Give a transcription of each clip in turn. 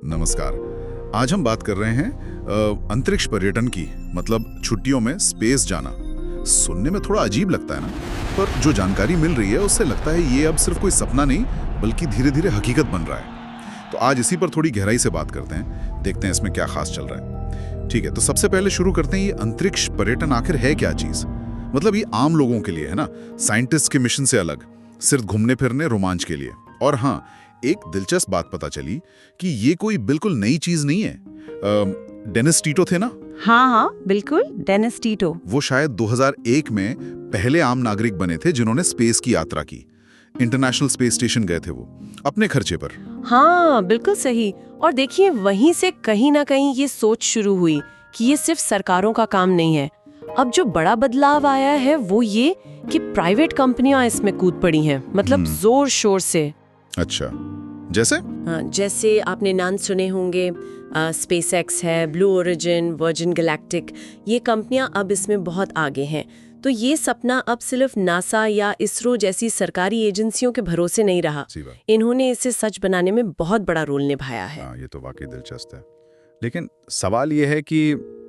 नमस्कार। आज हम बात कर रहे हैं अंतरिक्ष पर्यटन की, मतलब छुट्टियों में स्पेस जाना। सुनने में थोड़ा अजीब लगता है ना, पर जो जानकारी मिल रही है उससे लगता है ये अब सिर्फ कोई सपना नहीं बल्कि धीरे धीरे हकीकत बन रहा है। तो आज इसी पर थोड़ी गहराई से बात करते हैं, देखते हैं इसमें क्या खास चल रहा है। ठीक है, तो सबसे पहले शुरू करते हैं, ये अंतरिक्ष पर्यटन आखिर है क्या चीज? मतलब ये आम लोगों के लिए है ना, साइंटिस्ट के मिशन से अलग, सिर्फ घूमने फिरने रोमांच के लिए। और हाँ, एक दिलचस्प बात पता चली कि ये कोई बिल्कुल नई चीज नहीं है। डेनिस टीटो थे ना? हाँ, बिल्कुल, डेनिस टीटो। वो शायद 2001 में पहले आम नागरिक बने थे जिन्होंने स्पेस की यात्रा की। इंटरनेशनल स्पेस स्टेशन गए थे वो, अपने खर्चे पर। हाँ, बिल्कुल सही। और देखिए, वहीं से कहीं ना कहीं ये सोच शुरू हुई कि ये सिर्फ सरकारों का काम नहीं है। अब जो बड़ा बदलाव आया है वो ये कि प्राइवेट कंपनियां इसमें कूद पड़ी हैं, मतलब जोर शोर से। अच्छा, जैसे? जैसे आपने नाम सुने होंगे, स्पेसएक्स है, ब्लू ओरिजिन, वर्जिन गैलेक्टिक। ये कंपनियां अब इसमें बहुत आगे हैं। तो ये सपना अब सिर्फ नासा या इसरो जैसी सरकारी एजेंसियों के भरोसे नहीं रहा। इन्होंने इसे सच बनाने में बहुत बड़ा रोल निभाया है। ये तो वाकई दिलचस्प है। लेकिन सवाल ये है कि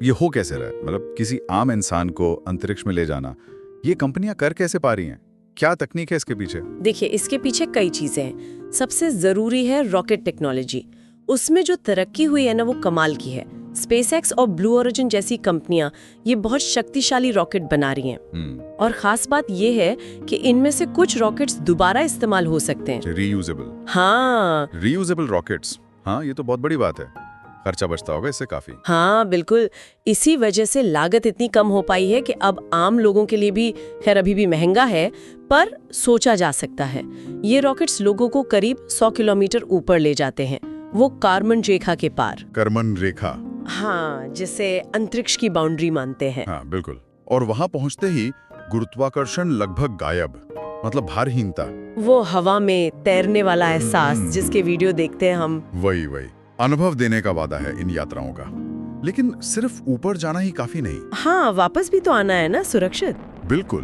ये हो कैसे रहा है? मतलब किसी आम इंसान को अंतरिक्ष में ले जाना, ये कंपनियां कर कैसे पा रही हैं? क्या तकनीक है इसके पीछे? देखिए, इसके पीछे कई चीजें हैं। सबसे जरूरी है रॉकेट टेक्नोलॉजी। उसमें जो तरक्की हुई है ना, वो कमाल की है। स्पेसएक्स और ब्लू ओरिजिन जैसी कंपनियां ये बहुत शक्तिशाली रॉकेट बना रही हैं। और खास बात ये है कि इनमें से कुछ रॉकेट्स दोबारा इस्तेमाल हो सकते हैं। रीयूजेबल? हाँ, रीयूजेबल रॉकेट्स। हाँ, ये तो बहुत बड़ी बात है। खर्चा बचता होगा इससे काफी। हाँ, बिल्कुल। इसी वजह से लागत इतनी कम हो पाई है कि अब आम लोगों के लिए भी, खैर अभी भी महंगा है, पर सोचा जा सकता है। ये रॉकेट्स लोगों को करीब 100 किलोमीटर ऊपर ले जाते हैं, वो कार्बन रेखा के पार। कार्बन रेखा? हाँ, जिसे अंतरिक्ष की बाउंड्री मानते हैं। हाँ, बिल्कुल। और वहां पहुंचते ही गुरुत्वाकर्षण लगभग गायब, मतलब भारहीनता। वो हवा में तैरने वाला एहसास जिसके वीडियो देखते हैं हम। वही अनुभव देने का वादा है इन यात्राओं का। लेकिन सिर्फ ऊपर जाना ही काफी नहीं। हाँ, वापस भी तो आना है ना, सुरक्षित। बिल्कुल।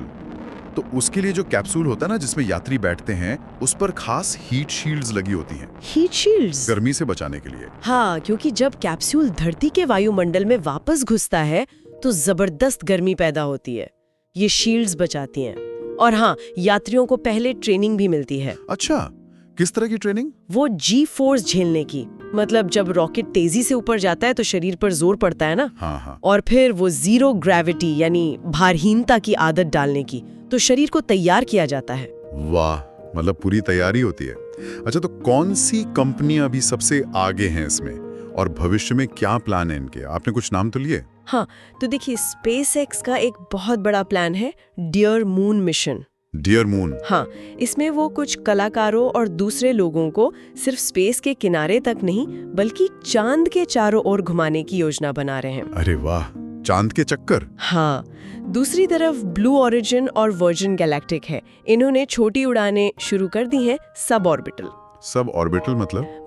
तो उसके लिए जो कैप्सूल होता है ना, जिसमें यात्री बैठते हैं, उस पर खास हीट शील्ड्स लगी होती हैं। Heat shields? गर्मी से बचाने के लिए। हाँ, क्योंकि जब कैप्सूल धरती के वायुमंडल में वापस घुसता है तो जबरदस्त गर्मी पैदा होती है। ये शील्ड्स बचाती हैं। और हाँ, यात्रियों को पहले ट्रेनिंग भी मिलती है। अच्छा, किस तरह की ट्रेनिंग? वो जी फोर्स झेलने की। मतलब जब रॉकेट तेजी से ऊपर जाता है तो शरीर पर जोर पड़ता है ना। हाँ। और फिर वो जीरो ग्रेविटी यानी भारहीनता की आदत डालने की, तो शरीर को तैयार किया जाता है। वाह, मतलब पूरी तैयारी होती है। अच्छा, तो कौन सी कंपनियां अभी सबसे आगे हैं इसमें, और भविष्य में क्या प्लान है इनके? आपने कुछ नाम तो लिए? हाँ, तो देखिए, स्पेसएक्स का एक बहुत बड़ा प्लान है, dear moon mission. Dear moon? हाँ, इसमें वो कुछ कलाकारों और दूसरे लोगों को सिर्फ स्पेस के किनारे तक नहीं बल्कि चांद के चारों ओर घुमाने की योजना बना रहे हैं। अरे वाह, चांद के चक्कर? हाँ। दूसरी तरफ ब्लू ओरिजिन और वर्जिन गैलेक्टिक है। इन्होंने छोटी उड़ानें शुरू कर दी हैं, सब ऑर्बिटल। सब ऑर्बिटल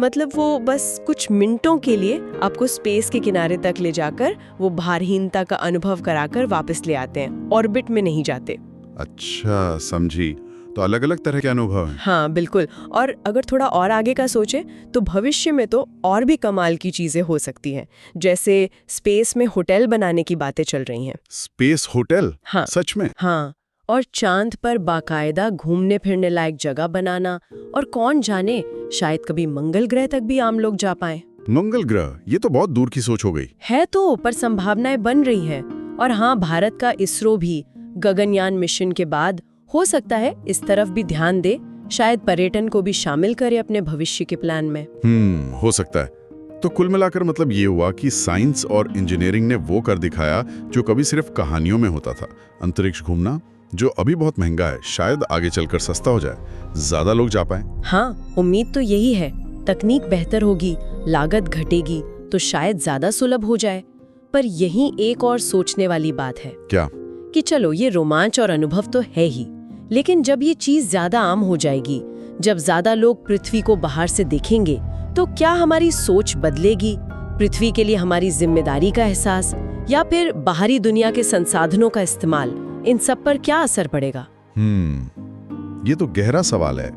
मतलब वो बस कुछ मिनटों के लिए आपको स्पेस के किनारे तक ले जाकर वो भारहीनता का अनुभव कराकर वापस ले आते हैं, ऑर्बिट में नहीं जाते। अच्छा, समझी। तो अलग अलग तरह के अनुभव हैं। हाँ, बिल्कुल। और अगर थोड़ा और आगे का सोचे तो भविष्य में तो और भी कमाल की चीजें हो सकती हैं। जैसे स्पेस में होटल बनाने की बातें चल रही हैं। Space hotel? हाँ, सच में? हाँ। और चांद पर बाकायदा घूमने फिरने लायक जगह बनाना, और कौन जाने, शायद कभी मंगल ग्रह तक भी आम लोग जा पाए। मंगल ग्रह? ये तो बहुत दूर की सोच हो गई है तो, पर संभावनाएं बन रही है। और हाँ, भारत का इसरो भी गगनयान मिशन के बाद हो सकता है इस तरफ भी ध्यान दे, शायद पर्यटन को भी शामिल करे अपने भविष्य के प्लान में। हो सकता है। तो कुल मिलाकर मतलब ये हुआ कि साइंस और इंजीनियरिंग ने वो कर दिखाया जो कभी सिर्फ कहानियों में होता था। अंतरिक्ष घूमना, जो अभी बहुत महंगा है, शायद आगे चलकर सस्ता हो जाए, ज्यादा लोग जा पाए। हाँ, उम्मीद तो यही है। तकनीक बेहतर होगी, लागत घटेगी, तो शायद ज्यादा सुलभ हो जाए। पर यही एक और सोचने वाली बात है। क्या? कि चलो, ये रोमांच और अनुभव तो है ही, लेकिन जब ये चीज ज्यादा आम हो जाएगी, जब ज्यादा लोग पृथ्वी को बाहर से देखेंगे, तो क्या हमारी सोच बदलेगी? पृथ्वी के लिए हमारी जिम्मेदारी का एहसास, या फिर बाहरी दुनिया के संसाधनों का इस्तेमाल, इन सब पर क्या असर पड़ेगा? ये तो गहरा सवाल है।